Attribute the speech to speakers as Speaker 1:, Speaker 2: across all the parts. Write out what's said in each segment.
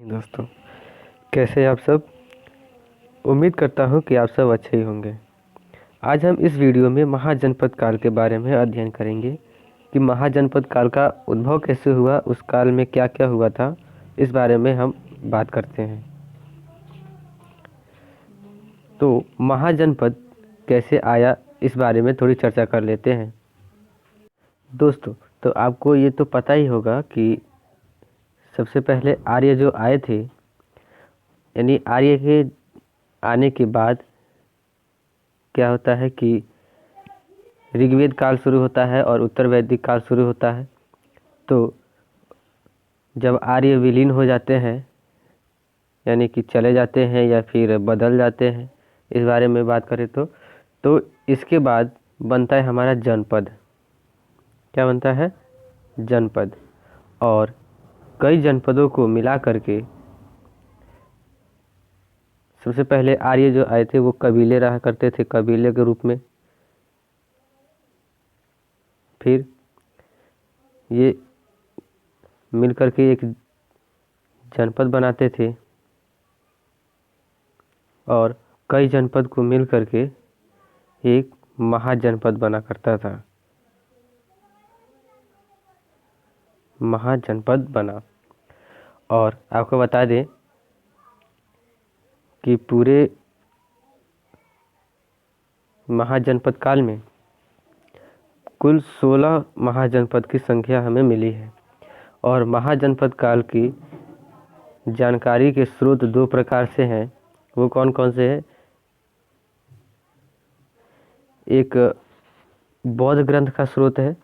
Speaker 1: दोस्तों, कैसे आप सब। उम्मीद करता हूँ कि आप सब अच्छे ही होंगे। आज हम इस वीडियो में महाजनपद काल के बारे में अध्ययन करेंगे कि महाजनपद काल का उद्भव कैसे हुआ, उस काल में क्या क्या हुआ था, इस बारे में हम बात करते हैं। तो महाजनपद कैसे आया, इस बारे में थोड़ी चर्चा कर लेते हैं। दोस्तों, तो आपको ये तो पता ही होगा कि सबसे पहले आर्य जो आए थे, यानी आर्य के आने के बाद क्या होता है कि ऋग्वेद काल शुरू होता है और उत्तर वैदिक काल शुरू होता है। तो जब आर्य विलीन हो जाते हैं, यानी कि चले जाते हैं या फिर बदल जाते हैं, इस बारे में बात करें तो इसके बाद बनता है हमारा जनपद। क्या बनता है? जनपद। और कई जनपदों को मिला करके सबसे पहले आर्य जो आए थे वो कबीले रहा करते थे, कबीले के रूप में। फिर ये मिलकर के एक जनपद बनाते थे और कई जनपद को मिल करके एक महाजनपद बना करता था, महाजनपद बना। और आपको बता दें कि पूरे महाजनपद काल में कुल 16 महाजनपद की संख्या हमें मिली है। और महाजनपद काल की जानकारी के स्रोत दो प्रकार से हैं। वो कौन कौन से हैं? एक बौद्ध ग्रंथ का स्रोत है,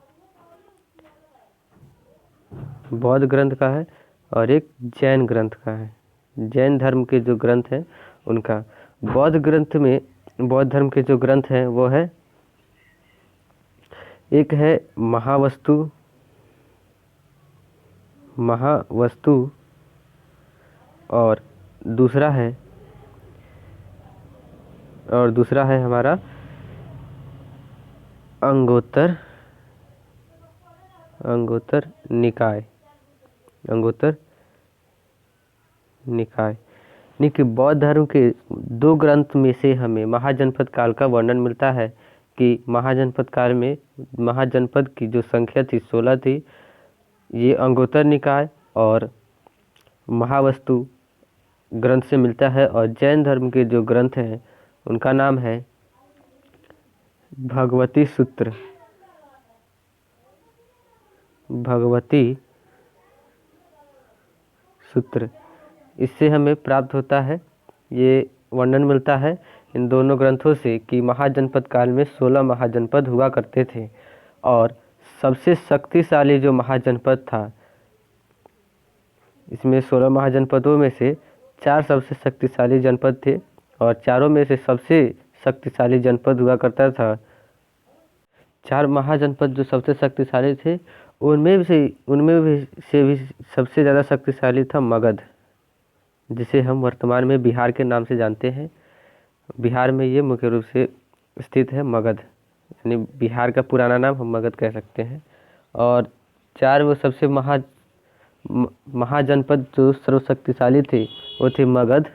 Speaker 1: बौद्ध ग्रंथ का है, और एक जैन ग्रंथ का है। जैन धर्म के जो ग्रंथ हैं उनका। बौद्ध ग्रंथ में, बौद्ध धर्म के जो ग्रंथ हैं वो है, एक है महावस्तु, और दूसरा है हमारा अंगोत्तर निकाय। यानी कि बौद्ध धर्म के दो ग्रंथ में से हमें महाजनपद काल का वर्णन मिलता है कि महाजनपद काल में महाजनपद की जो संख्या थी 16 थी। ये अंगोत्तर निकाय और महावस्तु ग्रंथ से मिलता है। और जैन धर्म के जो ग्रंथ हैं उनका नाम है भगवती सूत्र। इससे हमें प्राप्त होता है, ये वर्णन मिलता है इन दोनों ग्रंथों से कि महाजनपद काल में 16 महाजनपद हुआ करते थे। और सबसे शक्तिशाली जो महाजनपद था, इसमें 16 महाजनपदों में से 4 सबसे शक्तिशाली जनपद थे, और चारों में से सबसे शक्तिशाली जनपद हुआ करता था। 4 महाजनपद जो सबसे शक्तिशाली थे, उनमें से भी सबसे ज़्यादा शक्तिशाली था मगध, जिसे हम वर्तमान में बिहार के नाम से जानते हैं। बिहार में ये मुख्य रूप से स्थित है मगध, यानी बिहार का पुराना नाम हम मगध कह सकते हैं। और 4 वो सबसे महाजनपद जो सर्वशक्तिशाली थे वो थे मगध,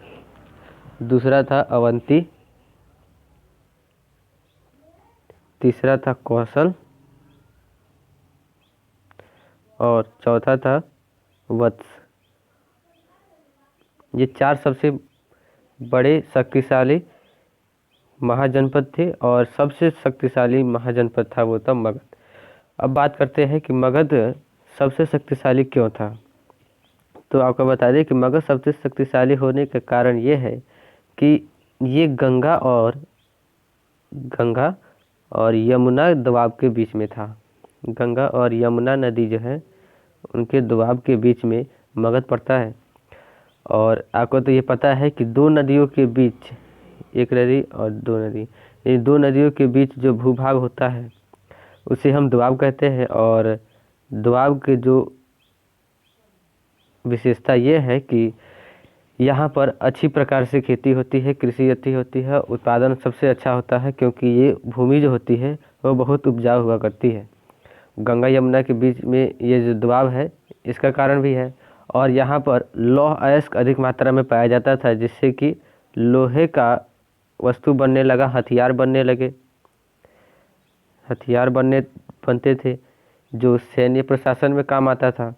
Speaker 1: दूसरा था अवंती, तीसरा था कौशल, और चौथा था वत्स। ये 4 सबसे बड़े शक्तिशाली महाजनपद थे, और सबसे शक्तिशाली महाजनपद था वो था मगध। अब बात करते हैं कि मगध सबसे शक्तिशाली क्यों था। तो आपको बता दें कि मगध सबसे शक्तिशाली होने का कारण ये है कि ये गंगा और यमुना दोआब के बीच में था। गंगा और यमुना नदी जो है उनके दोआब के बीच में मगध पड़ता है। और आपको तो ये पता है कि दो नदियों के बीच, एक नदी और दो नदी, इन दो नदियों के बीच जो भूभाग होता है उसे हम दोआब कहते हैं। और दोआब के जो विशेषता ये है कि यहाँ पर अच्छी प्रकार से खेती होती है, कृषि अच्छी होती है, उत्पादन सबसे अच्छा होता है, क्योंकि ये भूमि जो होती है वो बहुत उपजाऊ हुआ करती है। गंगा यमुना के बीच में ये जो दोआब है इसका कारण भी है। और यहाँ पर लौह अयस्क अधिक मात्रा में पाया जाता था, जिससे कि लोहे का वस्तु बनने लगा, हथियार बनने लगे, हथियार बनते थे जो सैन्य प्रशासन में काम आता था।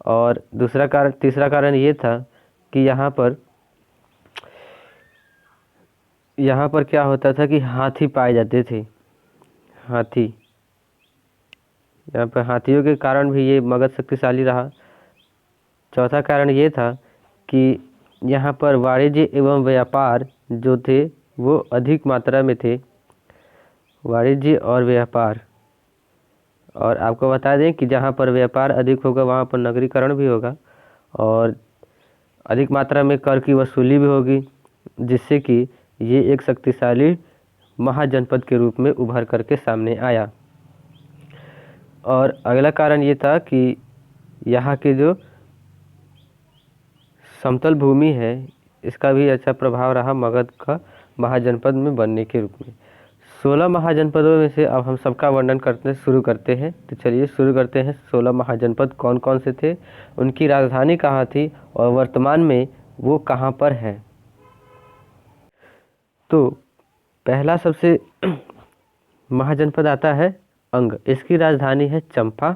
Speaker 1: और तीसरा कारण ये था कि यहाँ पर क्या होता था कि हाथी पाए जाते थे। हाथी, यहाँ पर हाथियों के कारण भी ये मगध शक्तिशाली रहा। चौथा कारण ये था कि यहाँ पर वाणिज्य एवं व्यापार जो थे वो अधिक मात्रा में थे, वाणिज्य और व्यापार। और आपको बता दें कि जहाँ पर व्यापार अधिक होगा वहाँ पर नगरीकरण भी होगा और अधिक मात्रा में कर की वसूली भी होगी, जिससे कि ये एक शक्तिशाली महाजनपद के रूप में उभर करके सामने आया। और अगला कारण ये था कि यहाँ के जो समतल भूमि है इसका भी अच्छा प्रभाव रहा मगध का महाजनपद में बनने के रूप में। 16 महाजनपदों में से अब हम सबका वर्णन शुरू करते हैं। तो चलिए शुरू करते हैं। 16 महाजनपद कौन कौन से थे, उनकी राजधानी कहाँ थी और वर्तमान में वो कहाँ पर है। तो पहला सबसे महाजनपद आता है अंग। इसकी राजधानी है चंपा।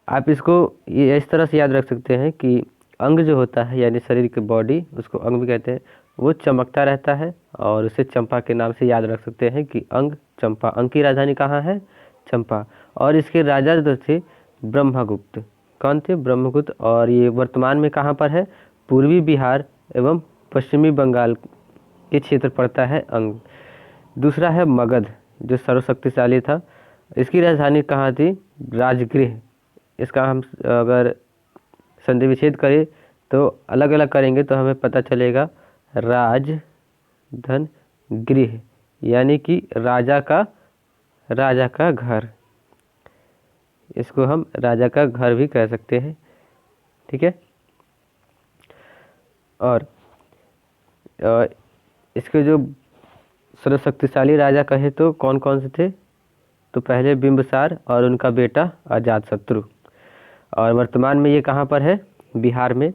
Speaker 1: आप इसको ये इस तरह से याद रख सकते हैं कि अंग जो होता है यानी शरीर की बॉडी, उसको अंग भी कहते हैं, वो चमकता रहता है और उसे चंपा के नाम से याद रख सकते हैं कि अंग चंपा। अंग की राजधानी कहाँ है, चंपा। और इसके राजा जो थे ब्रह्मगुप्त। कौन थे, ब्रह्मगुप्त। और ये वर्तमान में कहाँ पर है, पूर्वी बिहार एवं पश्चिमी बंगाल के क्षेत्र पड़ता है अंग। दूसरा है मगध जो सर्वशक्तिशाली था। इसकी राजधानी कहाँ थी, राजगृह। इसका हम अगर संधि विच्छेद करें तो अलग अलग करेंगे तो हमें पता चलेगा राजधन गृह, यानी कि राजा का घर। इसको हम राजा का घर भी कह सकते हैं, ठीक है। और इसके जो सर्वशक्तिशाली राजा कहे तो कौन कौन से थे, तो पहले बिंबिसार और उनका बेटा अजातशत्रु। और वर्तमान में ये कहाँ पर है, बिहार में।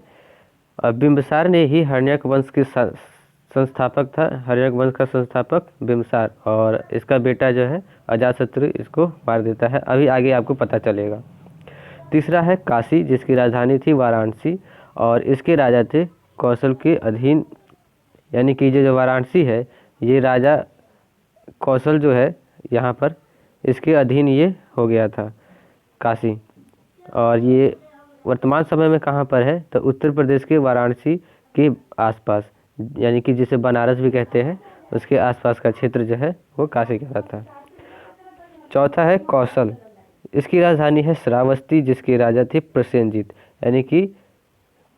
Speaker 1: और बिंबिसार ने ही हर्ण्यक वंश के संस्थापक था, हर्ण्यक वंश का संस्थापक बिंबिसार। और इसका बेटा जो है अजातशत्रु इसको मार देता है, अभी आगे आपको पता चलेगा। तीसरा है काशी जिसकी राजधानी थी वाराणसी और इसके राजा थे कौशल के अधीन, यानी कि जो वाराणसी है ये राजा कौशल जो है यहाँ पर इसके अधीन ये हो गया था काशी। और ये वर्तमान समय में कहाँ पर है, तो उत्तर प्रदेश के वाराणसी के आसपास, यानी कि जिसे बनारस भी कहते हैं, उसके आसपास का क्षेत्र जो है वो काशी कहलाता है। चौथा है कौशल। इसकी राजधानी है श्रावस्ती जिसके राजा थे प्रसेनजीत, यानी कि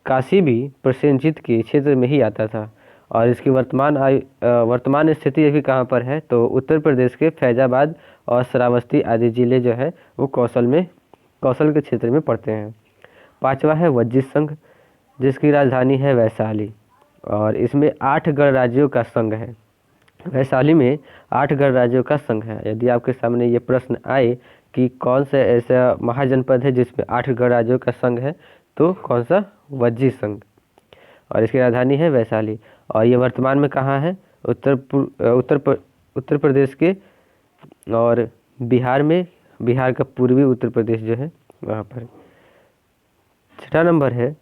Speaker 1: काशी भी प्रसेनजीत के क्षेत्र में ही आता था। और इसकी वर्तमान स्थिति अभी कहाँ पर है, तो उत्तर प्रदेश के फैजाबाद और श्रावस्ती आदि जिले जो है वो कौशल के क्षेत्र में पड़ते हैं। पांचवा है वज्जित संघ जिसकी राजधानी है वैशाली और इसमें 8 गणराज्यों का संघ है। वैशाली में 8 गणराज्यों का संघ है। यदि आपके सामने ये प्रश्न आए कि कौन सा ऐसा महाजनपद है जिसमें 8 गणराज्यों का संघ है, तो कौन सा, वज्जित संघ। और इसकी राजधानी है वैशाली। और ये वर्तमान में कहाँ है, उत्तर प्रदेश के और बिहार में, बिहार का पूर्वी उत्तर प्रदेश जो है वहाँ पर। छठा नंबर है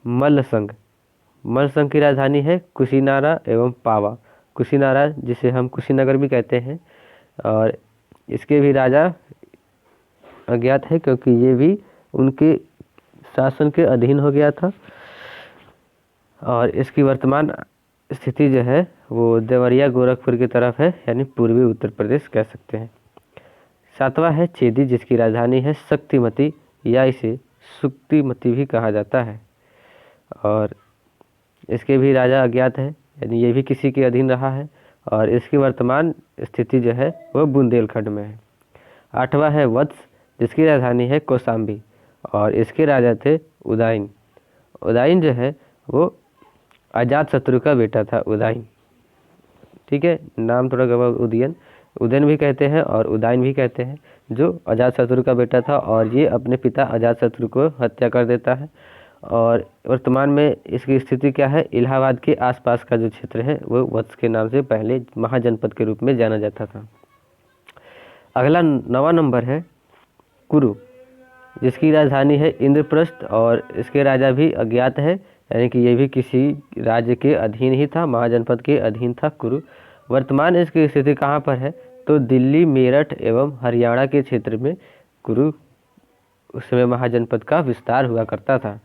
Speaker 1: मल्ल संघ। मल्ल संघ की राजधानी है कुशीनारा एवं पावा। कुशीनारा जिसे हम कुशीनगर भी कहते हैं और इसके भी राजा अज्ञात है क्योंकि ये भी उनके शासन के अधीन हो गया था। और इसकी वर्तमान स्थिति जो है वो देवरिया गोरखपुर की तरफ है, यानी पूर्वी उत्तर प्रदेश कह सकते हैं। सातवां है चेदी जिसकी राजधानी है शक्तिमती या इसे सुक्तिमती भी कहा जाता है। और इसके भी राजा अज्ञात है, यानी ये भी किसी के अधीन रहा है। और इसकी वर्तमान स्थिति जो है वो बुंदेलखंड में है। आठवां है वत्स जिसकी राजधानी है कौशाम्बी और इसके राजा थे उदयन। उदयन जो है वो अजातशत्रु का बेटा था, उदयन, ठीक है। नाम थोड़ा गड़बड़, उदयन भी कहते हैं और उदयन भी कहते हैं। जो अजातशत्रु का बेटा था, और ये अपने पिता अजातशत्रु को हत्या कर देता है। और वर्तमान में इसकी स्थिति क्या है, इलाहाबाद के आसपास का जो क्षेत्र है वो वत्स के नाम से पहले महाजनपद के रूप में जाना जाता था। अगला 9वां नंबर है कुरु, जिसकी राजधानी है इंद्रप्रस्थ, और इसके राजा भी अज्ञात है, यानी कि ये भी किसी राज्य के अधीन ही था, महाजनपद के अधीन था कुरु। वर्तमान इसकी स्थिति कहाँ पर है, तो दिल्ली, मेरठ एवं हरियाणा के क्षेत्र में कुरु उस समय महाजनपद का विस्तार हुआ करता था।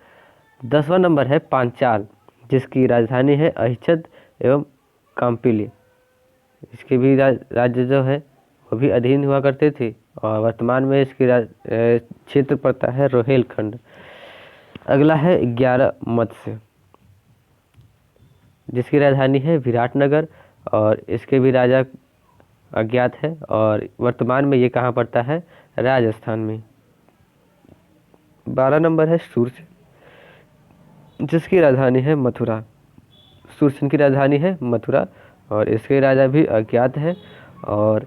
Speaker 1: 10वां नंबर है पांचाल, जिसकी राजधानी है अहिच्छद एवं काम्पिल्य। इसके भी राज्य जो है वो भी अधीन हुआ करते थे, और वर्तमान में इसकी क्षेत्र पड़ता है रोहेलखंड। अगला है 11 मत्स्य, जिसकी राजधानी है विराटनगर, और इसके भी राजा अज्ञात है, और वर्तमान में ये कहाँ पड़ता है, राजस्थान में। 12 नंबर है सूर्य, जिसकी राजधानी है मथुरा। सूर्यसेन की राजधानी है मथुरा, और इसके राजा भी अज्ञात है, और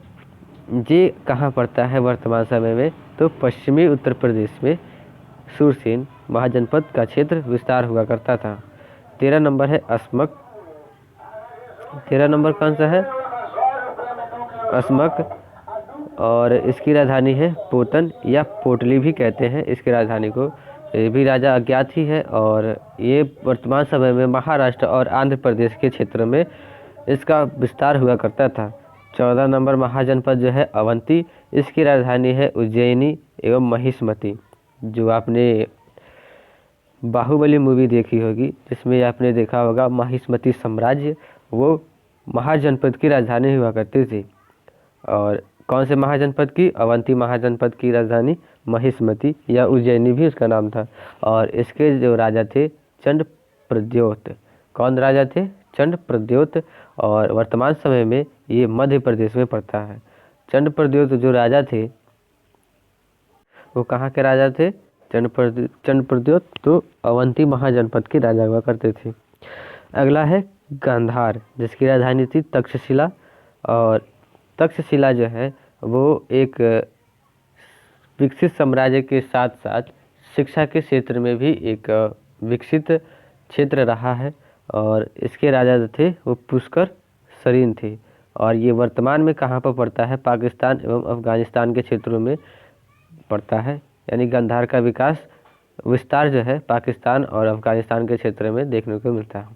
Speaker 1: ये कहाँ पड़ता है वर्तमान समय में, तो पश्चिमी उत्तर प्रदेश में सूरसेन महाजनपद का क्षेत्र विस्तार हुआ करता था। 13 नंबर है अस्मक। 13 नंबर कौन सा है, अस्मक, और इसकी राजधानी है पोतन या पोटली भी कहते हैं इसकी राजधानी को। ये भी राजा अज्ञात ही है, और ये वर्तमान समय में महाराष्ट्र और आंध्र प्रदेश के क्षेत्र में इसका विस्तार हुआ करता था। 14 नंबर महाजनपद जो है अवंती, इसकी राजधानी है उज्जैनी एवं महिष्मती। जो आपने बाहुबली मूवी देखी होगी, जिसमें आपने देखा होगा महिष्मती साम्राज्य, वो महाजनपद की राजधानी हुआ करती थी। और कौन से महाजनपद की, अवंती महाजनपद की राजधानी महिष्मती या उज्जैनी भी उसका नाम था। और इसके जो राजा थे चंड प्रद्योत। कौन राजा थे, चंड प्रद्योत, और वर्तमान समय में ये मध्य प्रदेश में पड़ता है। चंड प्रद्योत जो राजा थे वो कहाँ के राजा थे, चंड प्रद्योत तो अवंती महाजनपद के राजा हुआ करते थे। अगला है गांधार, जिसकी राजधानी थी तक्षशिला, और तक्षशिला जो है वो एक विकसित साम्राज्य के साथ साथ शिक्षा के क्षेत्र में भी एक विकसित क्षेत्र रहा है, और इसके राजा जो थे वो पुष्कर सरीन थे। और ये वर्तमान में कहाँ पर पड़ता है, पाकिस्तान एवं अफगानिस्तान के क्षेत्रों में पड़ता है। यानी गांधार का विस्तार जो है पाकिस्तान और अफगानिस्तान के क्षेत्र में देखने को मिलता है।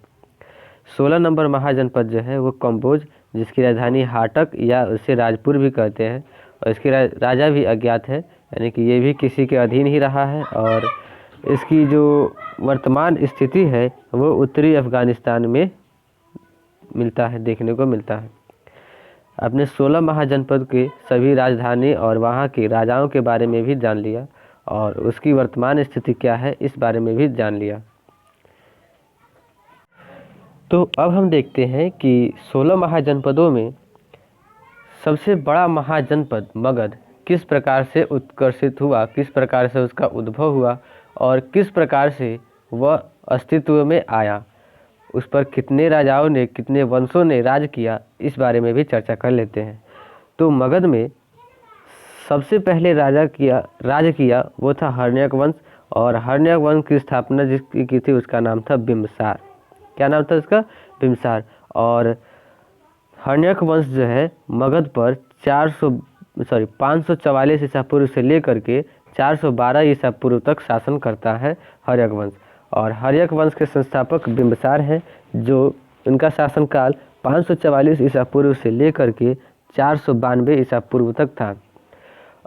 Speaker 1: 16 नंबर महाजनपद जो है वो कम्बोज, जिसकी राजधानी हाटक या उसे राजपुर भी कहते हैं, और इसके राजा भी अज्ञात है, यानी कि ये भी किसी के अधीन ही रहा है। और इसकी जो वर्तमान स्थिति है वो उत्तरी अफगानिस्तान में मिलता है, देखने को मिलता है। आपने 16 महाजनपद के सभी राजधानी और वहाँ के राजाओं के बारे में भी जान लिया, और उसकी वर्तमान स्थिति क्या है इस बारे में भी जान लिया। तो अब हम देखते हैं कि 16 महाजनपदों में सबसे बड़ा महाजनपद मगध किस प्रकार से उत्कर्षित हुआ, किस प्रकार से उसका उद्भव हुआ, और किस प्रकार से वह अस्तित्व में आया, उस पर कितने राजाओं ने, कितने वंशों ने राज किया, इस बारे में भी चर्चा कर लेते हैं। तो मगध में सबसे पहले राज किया वो था हर्ण्यक वंश, और हर्ण्यक वंश की स्थापना जिसकी की थी उसका नाम था बिम्बसार। क्या नाम था उसका, बिम्बसार। और हर्ण्यक वंश जो है मगध पर 544 ईसा पूर्व से लेकर के 412 ईसा पूर्व तक शासन करता है हर्यक वंश। और हर्यक वंश के संस्थापक बिम्बसार हैं, जो उनका शासनकाल 544 ईसा पूर्व से लेकर के 492 ईसा पूर्व तक था।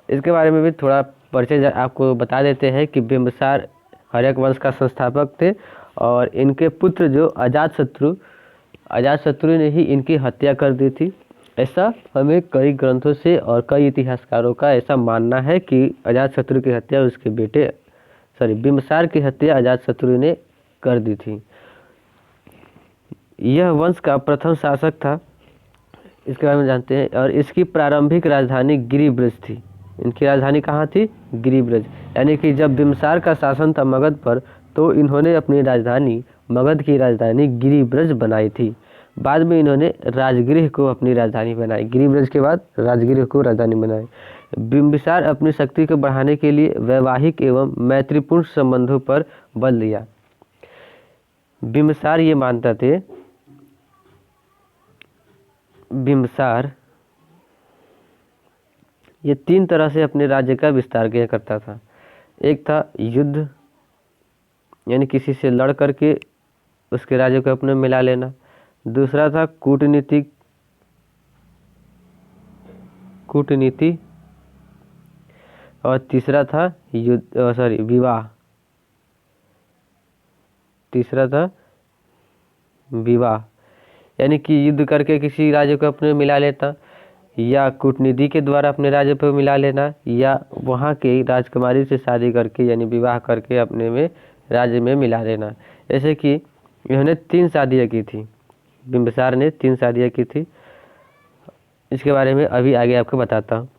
Speaker 1: इसके बारे में भी थोड़ा परिचय आपको बता देते हैं कि बिम्बसार हर्यक वंश का संस्थापक थे, और इनके पुत्र जो अजातशत्रु ने ही इनकी हत्या कर दी थी। ऐसा हमें कई ग्रंथों से और कई इतिहासकारों का ऐसा मानना है कि अजातशत्रु की हत्या उसके बेटे बिम्बसार की हत्या अजातशत्रु ने कर दी थी। यह वंश का प्रथम शासक था, इसके बारे में जानते हैं। और इसकी प्रारंभिक राजधानी गिरिब्रज थी। इनकी राजधानी कहाँ थी, गिरिब्रज। यानी कि जब बिम्बसार का शासन था मगध पर, तो इन्होंने अपनी राजधानी, मगध की राजधानी गिरिब्रज बनाई थी। बाद में इन्होंने राजगृह को अपनी राजधानी बनाई, गिरिब्रज के बाद राजगृह को राजधानी बनाई। बिंबिसार अपनी शक्ति को बढ़ाने के लिए वैवाहिक एवं मैत्रीपूर्ण संबंधों पर बल दिया। बिंबिसार ये मानता थे, बिंबिसार ये 3 तरह से अपने राज्य का विस्तार किया करता था। एक था युद्ध, यानी किसी से लड़ करके उसके राज्य को अपने मिला लेना। दूसरा था कूटनीति, और तीसरा था विवाह। तीसरा था विवाह, यानी कि युद्ध करके किसी राज्य को अपने मिला लेता, या कूटनीति के द्वारा अपने राज्य पर मिला लेना, या वहाँ के राजकुमारी से शादी करके यानी विवाह करके अपने में राज्य में मिला लेना। जैसे कि इन्होंने 3 शादियाँ की थी, बिंबिसार ने 3 शादियाँ की थी। इसके बारे में अभी आगे आपको बताता हूँ।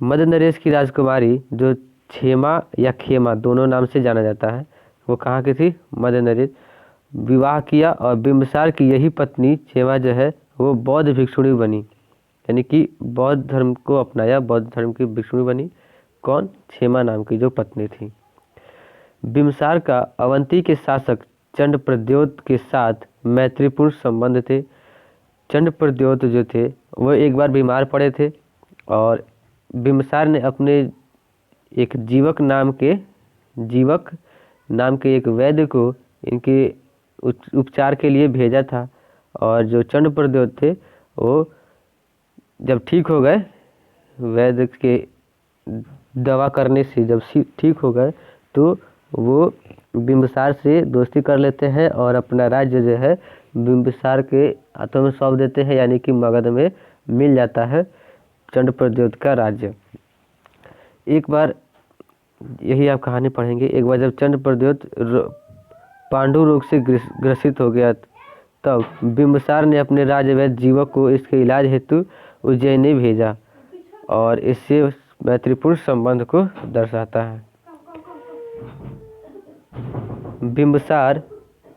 Speaker 1: मध्य नरेश की राजकुमारी जो क्षेमा या खेमा दोनों नाम से जाना जाता है, वो कहाँ की थी? मध्य नरेश। विवाह किया और बिंबिसार की यही पत्नी क्षेमा जो है वो बौद्ध भिक्षुणी बनी, यानी कि बौद्ध धर्म को अपनाया, बौद्ध धर्म की भिक्षुणी बनी। कौन? क्षेमा नाम की जो पत्नी थी। बिंबिसार का अवंती के शासक चंडप्रद्योत के साथ मैत्रीपूर्ण संबंध थे। चंडप्रद्योत जो थे वो एक बार बीमार पड़े थे और बिंबिसार ने अपने एक जीवक नाम के एक वैद्य को इनके उपचार के लिए भेजा था। और जो चंडप्रद्योत थे वो जब ठीक हो गए, वैद्य के दवा करने से जब ठीक हो गए, तो वो बिंबिसार से दोस्ती कर लेते हैं और अपना राज्य जो है बिंबिसार के हाथों में सौंप देते हैं, यानी कि मगध में मिल जाता है चंडप्रद्योत का राज्य। एक बार यही आप कहानी पढ़ेंगे। एक बार जब चंडप्रद्योत पांडु रोग से ग्रसित हो गया, तब बिंबिसार ने अपने राजवैद्य जीवक को इसके इलाज हेतु उज्जैनी भेजा, और इससे मैत्रीपूर्ण संबंध को दर्शाता है। बिंबिसार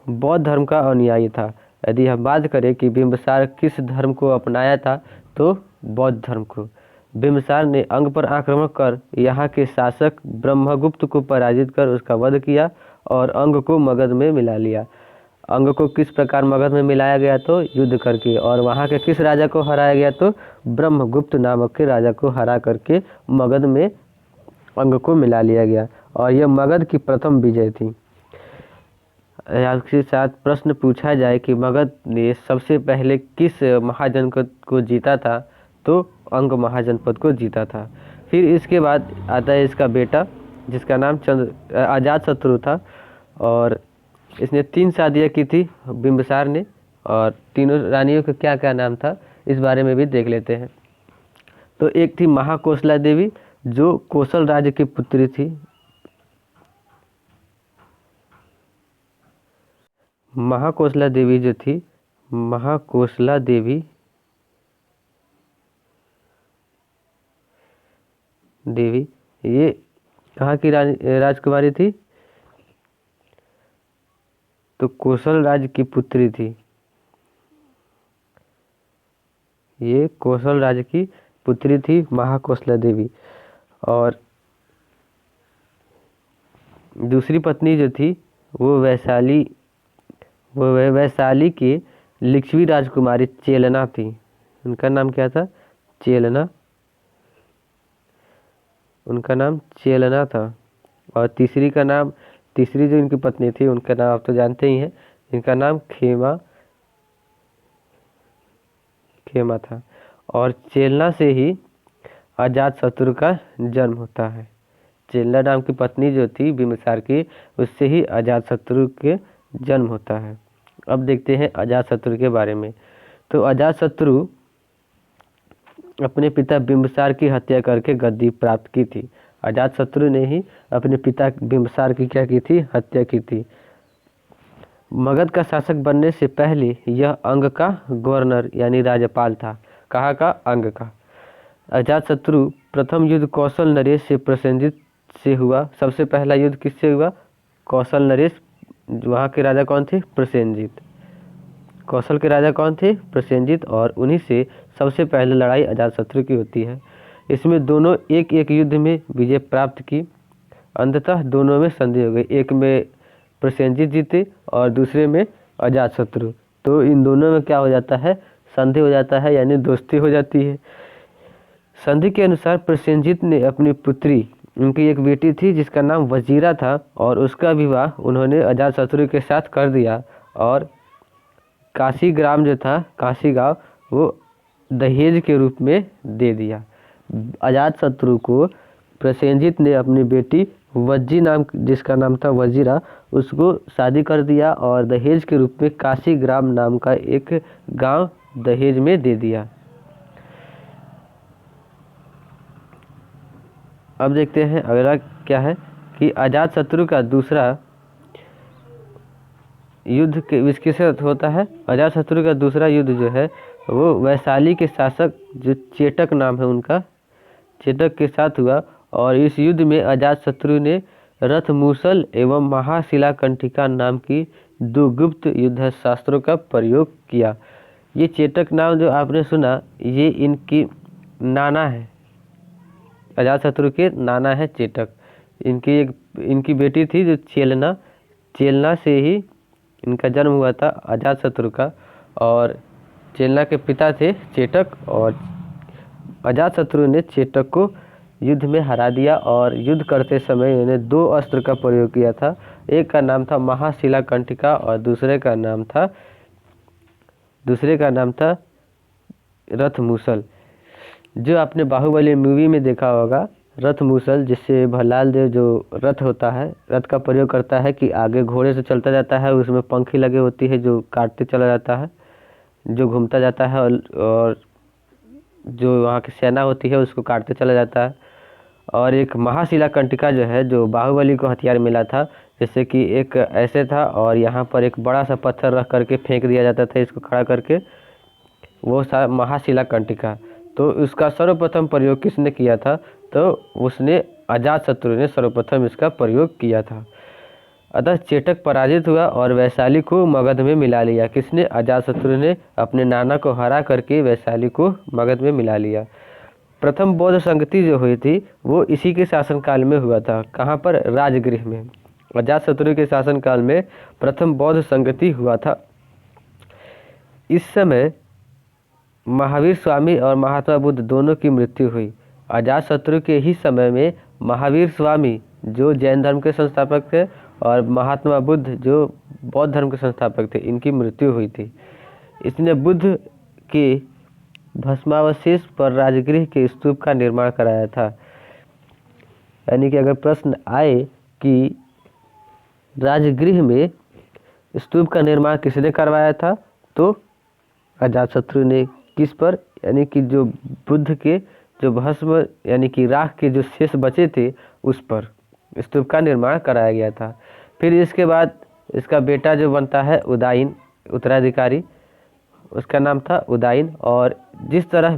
Speaker 1: बौद्ध धर्म का अनुयायी था। यदि हम बात करें कि बिंबिसार किस धर्म को अपनाया था, तो बौद्ध धर्म को। बिंबिसार ने अंग पर आक्रमण कर यहाँ के शासक ब्रह्मगुप्त को पराजित कर उसका वध किया और अंग को मगध में मिला लिया। अंग को किस प्रकार मगध में मिलाया गया? तो युद्ध करके। और वहाँ के किस राजा को हराया गया? तो ब्रह्मगुप्त नामक के राजा को हरा करके मगध में अंग को मिला लिया गया, और यह मगध की प्रथम विजय थी। आपके साथ प्रश्न पूछा जाए कि मगध ने सबसे पहले किस महाजनपद को जीता था, तो अंग महाजनपद को जीता था। फिर इसके बाद आता है इसका बेटा, जिसका नाम अजातशत्रु था, और इसने 3 शादियाँ की थी बिंबिसार ने, और तीनों रानियों का क्या क्या नाम था इस बारे में भी देख लेते हैं। तो एक थी महाकोसला देवी, जो कोसल राज्य की पुत्री थी। महाकोसला देवी जो थी, महाकोसला देवी ये कहाँ की राजकुमारी थी? तो कोसल राज्य की पुत्री थी। ये कोसल राज्य की पुत्री थी महाकोसला देवी। और दूसरी पत्नी जो थी वो वैशाली की लिच्छवी राजकुमारी चेलना थी। उनका नाम क्या था? चेलना। उनका नाम चेलना था। और तीसरी जो इनकी पत्नी थी उनका नाम आप तो जानते ही हैं, इनका नाम खेमा था। और चेलना से ही अजातशत्रु का जन्म होता है। चेलना नाम की पत्नी जो थी बिंबिसार की, उससे ही अजातशत्रु के जन्म होता है। अब देखते हैं अजातशत्रु के बारे में। तो अजातशत्रु अपने पिता बिंबिसार की हत्या करके गद्दी प्राप्त की थी। अजातशत्रु ने ही अपने पिता बिंबिसार की क्या की थी? हत्या की थी। मगध का शासक बनने से पहले यह अंग का गवर्नर यानी राज्यपाल था। कहाँ का? अंग का। अजातशत्रु प्रथम युद्ध कौशल नरेश से प्रसेनजित से हुआ। सबसे पहला युद्ध किससे हुआ? कौशल नरेश। वहाँ के राजा कौन थे? प्रसेनजित। कौशल के राजा कौन थे? प्रसेनजित। और उन्हीं से सबसे पहले लड़ाई अजातशत्रु की होती है। इसमें दोनों एक एक युद्ध में विजय प्राप्त की। अंततः दोनों में संधि हो गई, एक में प्रसेनजीत जीते और दूसरे में अजातशत्रु। तो इन दोनों में क्या हो जाता है, संधि हो जाता है, यानी दोस्ती हो जाती है। संधि के अनुसार प्रसेनजीत ने अपनी पुत्री, उनकी एक बेटी थी जिसका नाम वजीरा था, और उसका विवाह उन्होंने अजातशत्रु के साथ कर दिया। और काशी ग्राम जो था, काशी गांव, वो दहेज के रूप में दे दिया। अजातशत्रु को प्रसेनजीत ने अपनी बेटी वज्जी नाम, जिसका नाम था वजीरा, उसको शादी कर दिया और दहेज के रूप में काशी ग्राम नाम का एक गांव दहेज में दे दिया। अब देखते हैं अगला क्या है कि अजातशत्रु का दूसरा युद्ध किसके साथ होता है। अजातशत्रु का दूसरा युद्ध जो है वो वैशाली के शासक जो चेटक नाम है उनका, चेटक के साथ हुआ। और इस युद्ध में अजातशत्रु ने रथमूसल एवं महाशिलाकंठिका नाम की 2 गुप्त युद्ध शास्त्रों का प्रयोग किया। ये चेटक नाम जो आपने सुना, ये इनकी नाना है, अजातशत्रु के नाना है चेटक। इनकी बेटी थी जो चेलना, चेलना से ही इनका जन्म हुआ था अजातशत्रु का। और चेलना के पिता थे चेटक, और अजातशत्रु ने चेटक को युद्ध में हरा दिया। और युद्ध करते समय इन्हें 2 अस्त्र का प्रयोग किया था। एक का नाम था महाशिलाकंठिका और दूसरे का नाम था रथमूसल। जो आपने बाहुबली मूवी में देखा होगा, रथमूसल, जिससे भल्लाल देव जो रथ होता है, रथ का प्रयोग करता है कि आगे घोड़े से चलता जाता है, उसमें पंखी लगे होती है जो काटते चला जाता है, जो घूमता जाता है, और जो वहाँ की सेना होती है उसको काटते चला जाता है। और एक महाशिलाकंठिका जो है, जो बाहुबली को हथियार मिला था, जैसे कि एक ऐसे था और यहाँ पर एक बड़ा सा पत्थर रख करके फेंक दिया जाता था इसको खड़ा करके, वो महाशिलाकंठिका। तो उसका सर्वप्रथम प्रयोग किसने किया था, तो उसने अजातशत्रु ने सर्वप्रथम इसका प्रयोग किया था। अतः चेटक पराजित हुआ और वैशाली को मगध में मिला लिया। किसने, अजातशत्रु ने अपने नाना को हरा करके वैशाली को मगध में मिला लिया। प्रथम बौद्ध संगति जो हुई थी वो इसी के शासनकाल में हुआ था। कहाँ पर, राजगृह में। अजातशत्रु के शासनकाल में प्रथम बौद्ध संगति हुआ था। इस समय महावीर स्वामी और महात्मा बुद्ध दोनों की मृत्यु हुई। अजातशत्रु के ही समय में महावीर स्वामी जो जैन धर्म के संस्थापक थे और महात्मा बुद्ध जो बौद्ध धर्म के संस्थापक थे, इनकी मृत्यु हुई थी। इसने बुद्ध के भस्मावशेष पर राजगृह के स्तूप का निर्माण कराया था। यानी कि अगर प्रश्न आए कि राजगृह में स्तूप का निर्माण किसने करवाया था, तो अजातशत्रु ने। किस पर, यानी कि जो बुद्ध के जो भस्म यानी कि राख के जो शेष बचे थे उस पर स्तूप का निर्माण कराया गया था। फिर इसके बाद इसका बेटा जो बनता है उदायन, उत्तराधिकारी, उसका नाम था उदायन। और जिस तरह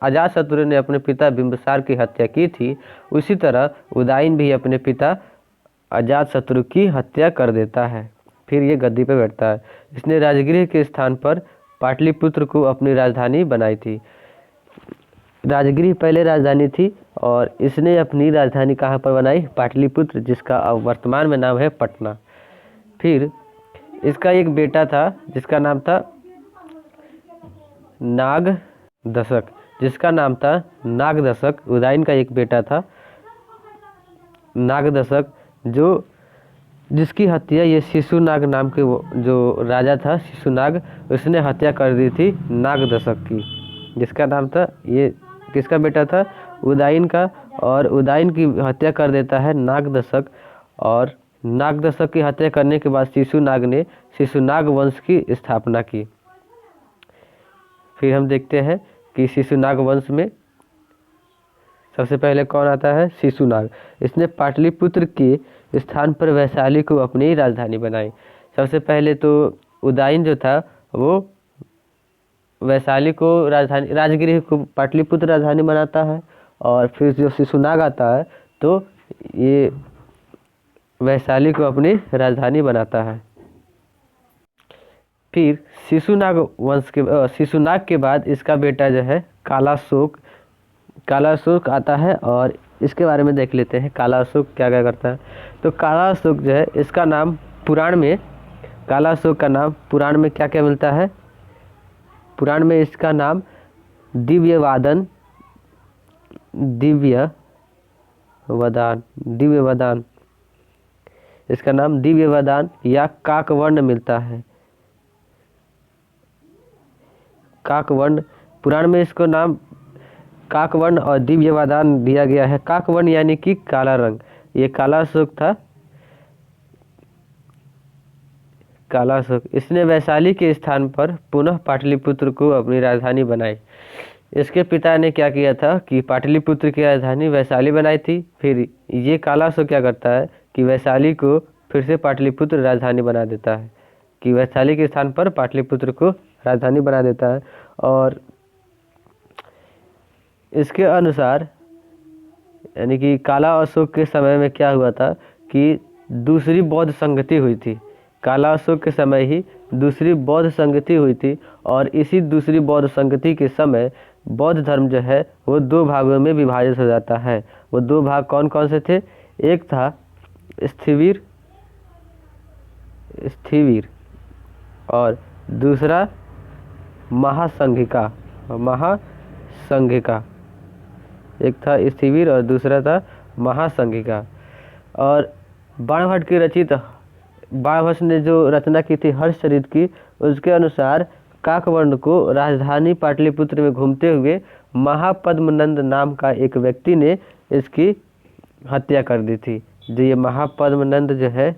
Speaker 1: अजातशत्रु ने अपने पिता बिंबिसार की हत्या की थी, उसी तरह उदायन भी अपने पिता अजातशत्रु की हत्या कर देता है। फिर ये गद्दी पर बैठता है। इसने राजगृह के स्थान पर पाटलिपुत्र को अपनी राजधानी बनाई थी। राजगृह पहले राजधानी थी और इसने अपनी राजधानी कहाँ पर बनाई, पाटलिपुत्र, जिसका अब वर्तमान में नाम है पटना। फिर इसका एक बेटा था जिसका नाम था नागदशक। उदायन का एक बेटा था नागदशक, जिसकी हत्या ये शिशुनाग नाम के जो राजा था, शिशुनाग, उसने हत्या कर दी थी नागदशक की, जिसका नाम था, ये किसका बेटा था, उदायन का। और उदायन की हत्या कर देता है नागदशक। और नागदशक की हत्या करने के बाद शिशुनाग ने शिशुनाग वंश की स्थापना की। फिर हम देखते हैं कि शिशुनाग वंश में सबसे पहले कौन आता है, शिशुनाग। इसने पाटलिपुत्र के स्थान पर वैशाली को अपनी राजधानी बनाई। सबसे पहले तो उदायन जो था वो वैशाली को राजधानी, राजगृह को पाटलिपुत्र राजधानी बनाता है। और फिर जो शिशुनाग आता है तो ये वैशाली को अपनी राजधानी बनाता है। फिर शिशुनाग के बाद इसका बेटा जो है काला अशोक आता है। और इसके बारे में देख लेते हैं काला अशोक क्या क्या करता है। तो काला अशोक जो है इसका नाम पुराण में, काला अशोक का नाम पुराण में क्या क्या मिलता है? पुराण में इसका नाम दिव्य वदान, इसका नाम दिव्य वदान या काकवर्ण मिलता है। काकवर्ण, पुराण में इसको नाम काकवर्ण और दिव्य वदान दिया गया है। काकवर्ण यानी कि काला रंग, ये काला अशोक था, काला अशोक। इसने वैशाली के स्थान पर पुनः पाटलिपुत्र को अपनी राजधानी बनाई। इसके पिता ने क्या किया था कि पाटलिपुत्र की राजधानी वैशाली बनाई थी। फिर ये काला अशोक क्या करता है कि वैशाली को फिर से पाटलिपुत्र राजधानी बना देता है, कि वैशाली के स्थान पर पाटलिपुत्र को राजधानी बना देता है। और इसके अनुसार यानी कि काला अशोक के समय में क्या हुआ था कि दूसरी बौद्ध संगति हुई थी। काला अशोक के समय ही दूसरी बौद्ध संगति हुई थी और इसी दूसरी बौद्ध संगति के समय बौद्ध धर्म जो है वो दो भागों में विभाजित हो जाता है। वो दो भाग कौन कौन से थे? एक था स्थविर और दूसरा महासंघिका। एक था स्थविर और दूसरा था महासंघिका। और बाणभट्ट की रचित, बाणभट्ट ने जो रचना की थी हर्षचरित की, उसके अनुसार काकवर्ण को राजधानी पाटलिपुत्र में घूमते हुए महापद्मनंद नाम का एक व्यक्ति ने इसकी हत्या कर दी थी। जो ये महापद्मनंद जो है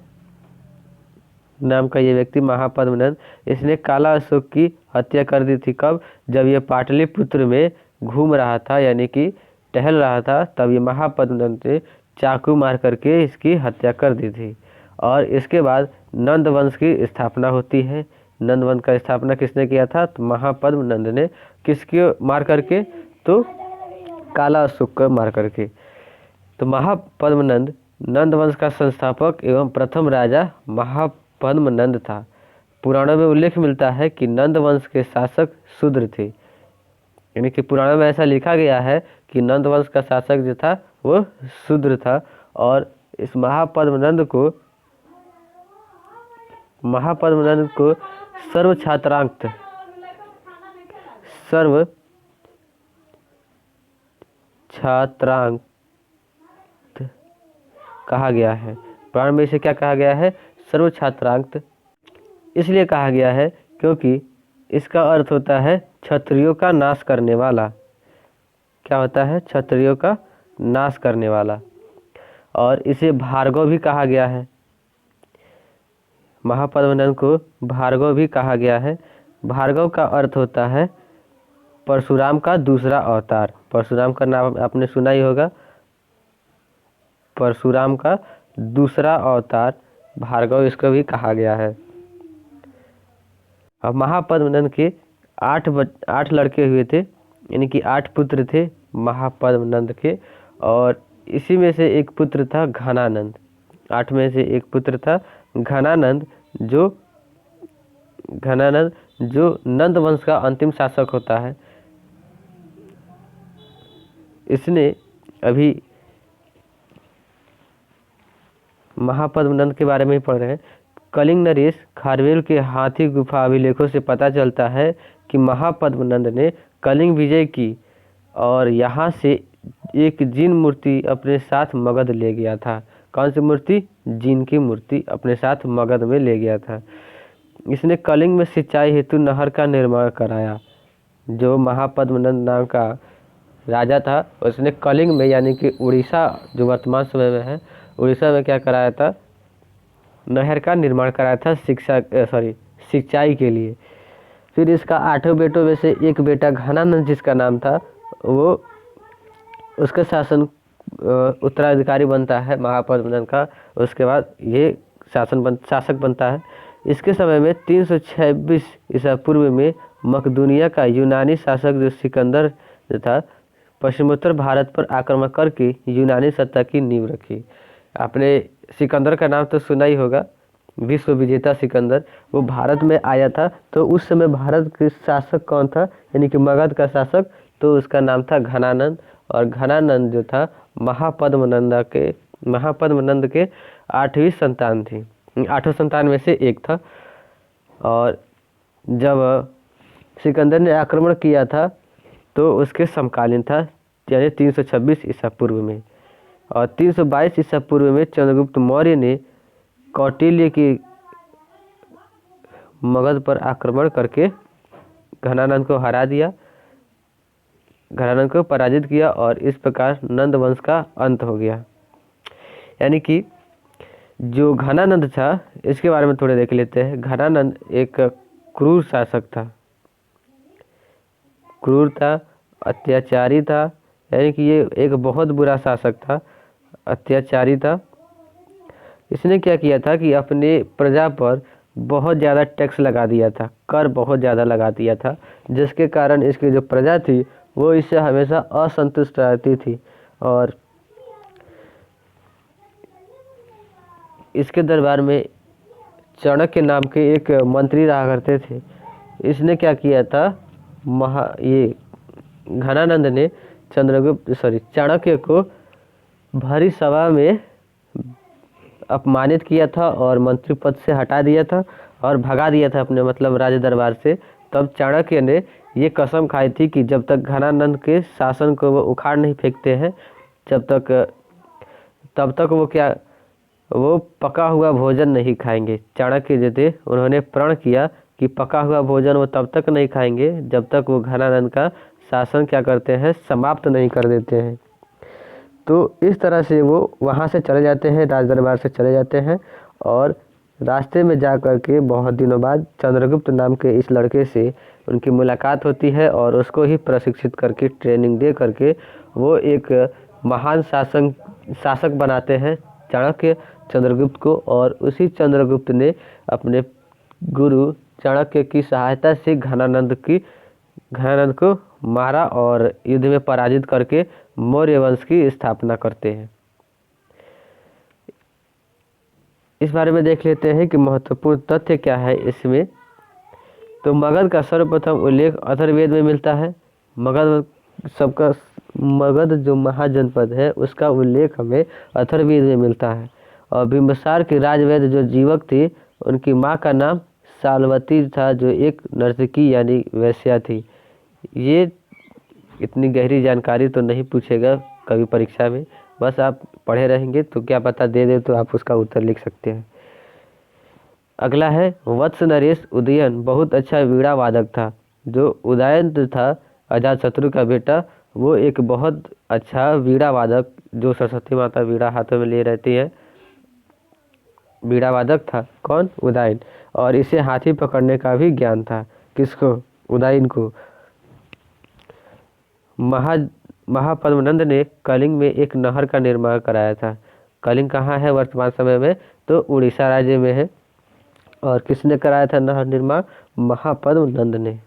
Speaker 1: नाम का ये व्यक्ति महापद्मनंद, इसने काला अशोक की हत्या कर दी थी। कब? जब ये पाटलिपुत्र में घूम रहा था यानी कि टहल रहा था, तब ये महापद्मनंद ने चाकू मार करके इसकी हत्या कर दी थी। और इसके बाद नंद वंश की स्थापना होती है। नंद वंश का स्थापना किसने किया था? तो महापद्मनंद ने। किसके मार करके? तो काला अशोक को मार करके। तो महापद्मनंद नंद वंश का संस्थापक एवं प्रथम राजा महापद्मनंद था। पुराणों में उल्लेख मिलता है कि नंद वंश के शासक शूद्र थे, यानी कि पुराणों में ऐसा लिखा गया है कि नंद वंश का शासक जो था वो शूद्र था। और इस महापद्मनंद को सर्व छात्रांक कहा गया है। पुराण में इसे क्या कहा गया है? सर्व छात्रांक इसलिए कहा गया है क्योंकि इसका अर्थ होता है क्षत्रियों का नाश करने वाला। क्या होता है? क्षत्रियों का नाश करने वाला। और इसे भार्गव भी कहा गया है। महापद्मनंद को भार्गव भी कहा गया है। भार्गव का अर्थ होता है परशुराम का दूसरा अवतार। परशुराम का नाम आपने सुना ही होगा, परशुराम का दूसरा अवतार भार्गव, इसको भी कहा गया है। अब महापद्मनंद के 8 लड़के हुए थे, यानी कि 8 पुत्र थे महापद्मनंद के। और इसी में से एक पुत्र था घनानंद। 8 में से एक पुत्र था घनानंद, जो नंद वंश का अंतिम शासक होता है। इसने अभी महापद्मनंद के बारे में ही पढ़ रहे हैं। कलिंग नरेश खारवेल के हाथी गुफा अभिलेखों से पता चलता है कि महापद्मनंद ने कलिंग विजय की और यहाँ से एक जिन मूर्ति अपने साथ मगध ले गया था। कौन सी मूर्ति? जिन की मूर्ति अपने साथ मगध में ले गया था। इसने कलिंग में सिंचाई हेतु नहर का निर्माण कराया। जो महापद्मनंद नाम का राजा था उसने कलिंग में यानी कि उड़ीसा जो वर्तमान समय में है, उड़ीसा में क्या कराया था? नहर का निर्माण कराया था सिंचाई के लिए। फिर इसका 8 बेटों में से एक बेटा घनानंद जिसका नाम था, वो उसका उत्तराधिकारी बनता है महापद्मनंद का। उसके बाद ये शासक बनता है। इसके समय में 326 ईसा पूर्व में मकदूनिया का यूनानी शासक जो सिकंदर जो था, पश्चिमोत्तर भारत पर आक्रमण करके यूनानी सत्ता की नींव रखी। आपने सिकंदर का नाम तो सुना ही होगा, विश्व विजेता सिकंदर, वो भारत में आया था। तो उस समय भारत के शासक कौन था, यानी कि मगध का शासक, तो उसका नाम था घनानंद। और घनानंद जो था महापद्मनंद के 8वीं संतान थी, 8 संतान में से एक था। और जब सिकंदर ने आक्रमण किया था तो उसके समकालीन था, यानी 326 ईसा पूर्व में। और 322 ईसा पूर्व में चंद्रगुप्त मौर्य ने कौटिल्य की मगध पर आक्रमण करके घनानंद को हरा दिया, घनानंद को पराजित किया, और इस प्रकार नंद वंश का अंत हो गया। यानी कि जो घनानंद था, इसके बारे में थोड़े देख लेते हैं। घनानंद एक क्रूर शासक था, क्रूर था, अत्याचारी था, यानी कि ये एक बहुत बुरा शासक था, अत्याचारी था। इसने क्या किया था कि अपने प्रजा पर बहुत ज़्यादा टैक्स लगा दिया था, कर बहुत ज़्यादा लगा दिया था, जिसके कारण इसकी जो प्रजा थी वो इससे हमेशा असंतुष्ट रहती थी। और इसके दरबार में चाणक्य नाम के एक मंत्री रहा करते थे। इसने क्या किया था, ये घनानंद ने चाणक्य को भरी सभा में अपमानित किया था और मंत्री पद से हटा दिया था और भगा दिया था अपने मतलब राज दरबार से। तब चाणक्य ने ये कसम खाई थी कि जब तक घनानंद के शासन को वो उखाड़ नहीं फेंकते हैं, तब तक वो पका हुआ भोजन नहीं खाएंगे। चाणक्य जो थे उन्होंने प्रण किया कि पका हुआ भोजन वो तब तक नहीं खाएंगे जब तक वो घनानंद का शासन क्या करते हैं, समाप्त नहीं कर देते हैं। तो इस तरह से वो वहाँ से चले जाते हैं, राज दरबार से चले जाते हैं। और रास्ते में जा कर के बहुत दिनों बाद चंद्रगुप्त नाम के इस लड़के से उनकी मुलाकात होती है और उसको ही प्रशिक्षित करके, ट्रेनिंग दे करके वो एक महान शासक बनाते हैं चाणक्य चंद्रगुप्त को। और उसी चंद्रगुप्त ने अपने गुरु चाणक्य की सहायता से घनानंद को मारा और युद्ध में पराजित करके मौर्य वंश की स्थापना करते हैं। इस बारे में देख लेते हैं कि महत्वपूर्ण तथ्य क्या है इसमें। तो मगध का सर्वप्रथम उल्लेख अथर्ववेद में मिलता है। मगध जो महाजनपद है उसका उल्लेख हमें अथर्ववेद में मिलता है। और बिंबिसार के राजवैद्य जो जीवक थे, उनकी माँ का नाम सालवती था, जो एक नर्तकी यानी वेश्या थी। ये इतनी गहरी जानकारी तो नहीं पूछेगा कभी परीक्षा में, बस आप पढ़े रहेंगे तो क्या पता दे दे तो आप उसका उत्तर लिख सकते हैं। अगला है वत्स नरेश उदयन बहुत अच्छा वीणा वादक था। जो उदयन था अजातशत्रु का बेटा, वो एक बहुत अच्छा वीणा वादक, जो सरस्वती माता वीणा हाथों में ले रहती है, वीणा वादक था। कौन? उदयन। और इसे हाथी पकड़ने का भी ज्ञान था। किसको? उदयन को। महापद्मनंद ने कलिंग में एक नहर का निर्माण कराया था। कलिंग कहाँ है वर्तमान समय में? तो उड़ीसा राज्य में है। और किसने कराया था नहर निर्माण? महापद्मनंद ने।